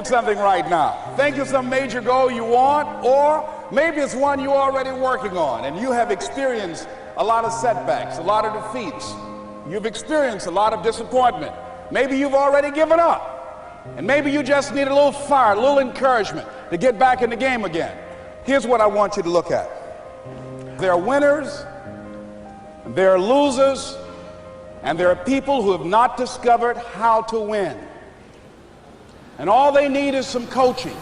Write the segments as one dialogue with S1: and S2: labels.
S1: something right now. Think of some major goal you want, or maybe it's one you're already working on and you have experienced a lot of setbacks, a lot of defeats. You've experienced a lot of disappointment. Maybe you've already given up, and maybe you just need a little fire, a little encouragement to get back in the game again. Here's what I want you to look at. There are winners, and there are losers, and there are people who have not discovered how to win. And all they need is some coaching.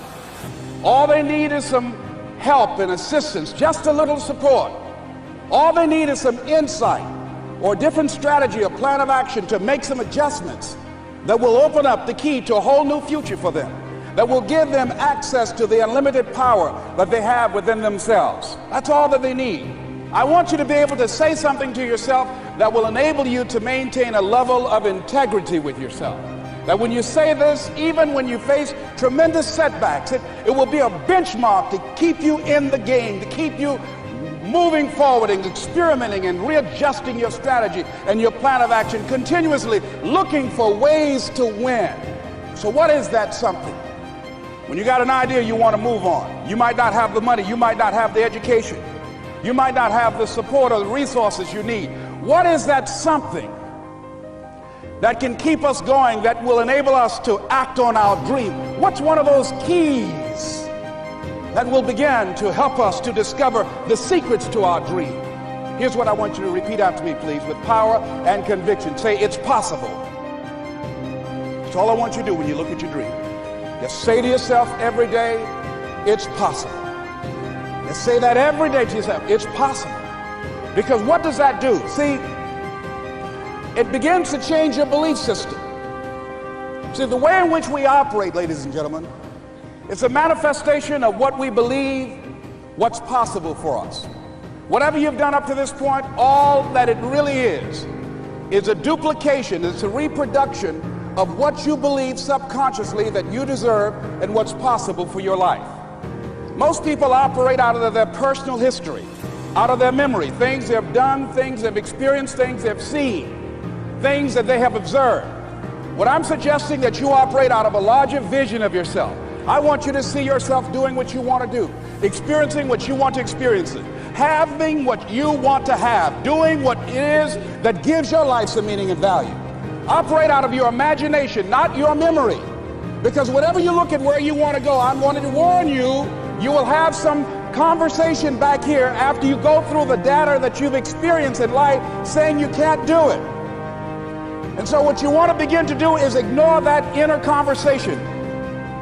S1: All they need is some help and assistance, just a little support. All they need is some insight or a different strategy, a plan of action to make some adjustments that will open up the key to a whole new future for them, that will give them access to the unlimited power that they have within themselves. That's all that they need. I want you to be able to say something to yourself that will enable you to maintain a level of integrity with yourself. That when you say this, even when you face tremendous setbacks, it will be a benchmark to keep you in the game, to keep you moving forward and experimenting and readjusting your strategy and your plan of action, continuously looking for ways to win. So what is that something? When you got an idea you want to move on, you might not have the money, you might not have the education, you might not have the support or the resources you need. What is that something that can keep us going, that will enable us to act on our dream? What's one of those keys that will begin to help us to discover the secrets to our dream? Here's what I want you to repeat after me, please, with power and conviction. Say, it's possible. That's all I want you to do when you look at your dream. Just say to yourself every day, it's possible. Just say that every day to yourself, it's possible. Because what does that do? See, it begins to change your belief system. See, the way in which we operate, ladies and gentlemen, it's a manifestation of what we believe, what's possible for us. Whatever you've done up to this point, all that it really is a duplication, it's a reproduction of what you believe subconsciously that you deserve and what's possible for your life. Most people operate out of their personal history, out of their memory, things they've done, things they've experienced, things they've seen, things that they have observed. What I'm suggesting that you operate out of a larger vision of yourself. I want you to see yourself doing what you want to do, experiencing what you want to experience, having what you want to have, doing what it is that gives your life some meaning and value. Operate out of your imagination, not your memory. Because whenever you look at where you want to go, I'm wanting to warn you, you will have some conversation back here after you go through the data that you've experienced in life saying you can't do it. And so what you want to begin to do is ignore that inner conversation.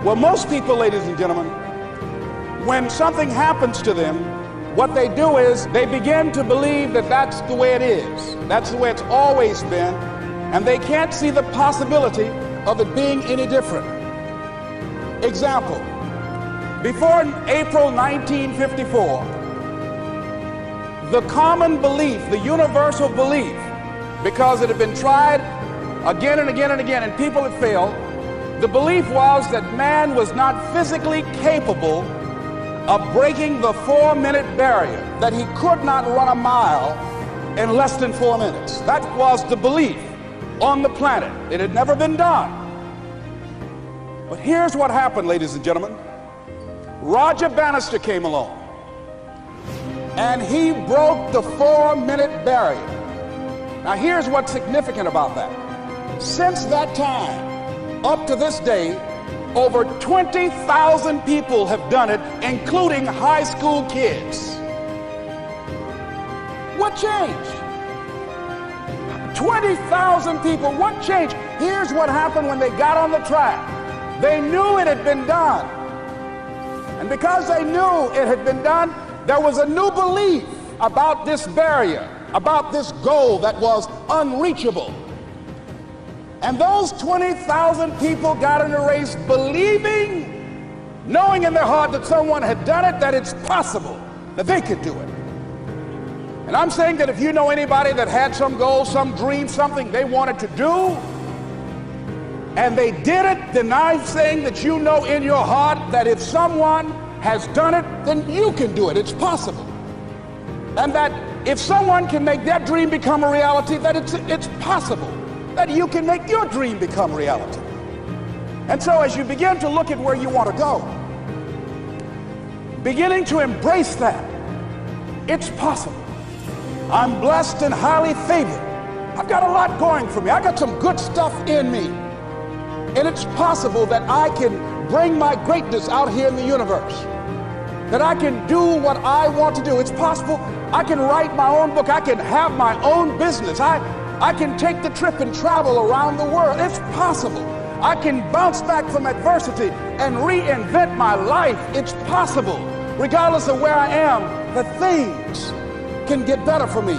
S1: Well, most people, ladies and gentlemen, when something happens to them, what they do is they begin to believe that that's the way it is. That's the way it's always been. And they can't see the possibility of it being any different. Example, before April 1954, the common belief, the universal belief, because it had been tried again and again and again and people had failed, the belief was that man was not physically capable of breaking the 4-minute barrier, that he could not run a mile in less than 4 minutes. That was the belief on the planet. It had never been done. But here's what happened, ladies and gentlemen. Roger Bannister came along, and he broke the 4-minute barrier. Now here's what's significant about that. Since that time, up to this day, over 20,000 people have done it, including high school kids. What changed? 20,000 people, what changed? Here's what happened when they got on the track. They knew it had been done. And because they knew it had been done, there was a new belief about this barrier, about this goal that was unreachable. And those 20,000 people got in a race believing, knowing in their heart that someone had done it, that it's possible, that they could do it. And I'm saying that if you know anybody that had some goal, some dream, something they wanted to do, and they did it, then I'm saying that you know in your heart that if someone has done it, then you can do it. It's possible. And that if someone can make their dream become a reality, that it's possible that you can make your dream become reality. And so as you begin to look at where you want to go, beginning to embrace that, it's possible. I'm blessed and highly favored. I've got a lot going for me. I got some good stuff in me. And it's possible that I can bring my greatness out here in the universe. That I can do what I want to do. It's possible I can write my own book. I can have my own business. I can take the trip and travel around the world. It's possible. I can bounce back from adversity and reinvent my life. It's possible. Regardless of where I am, that things can get better for me.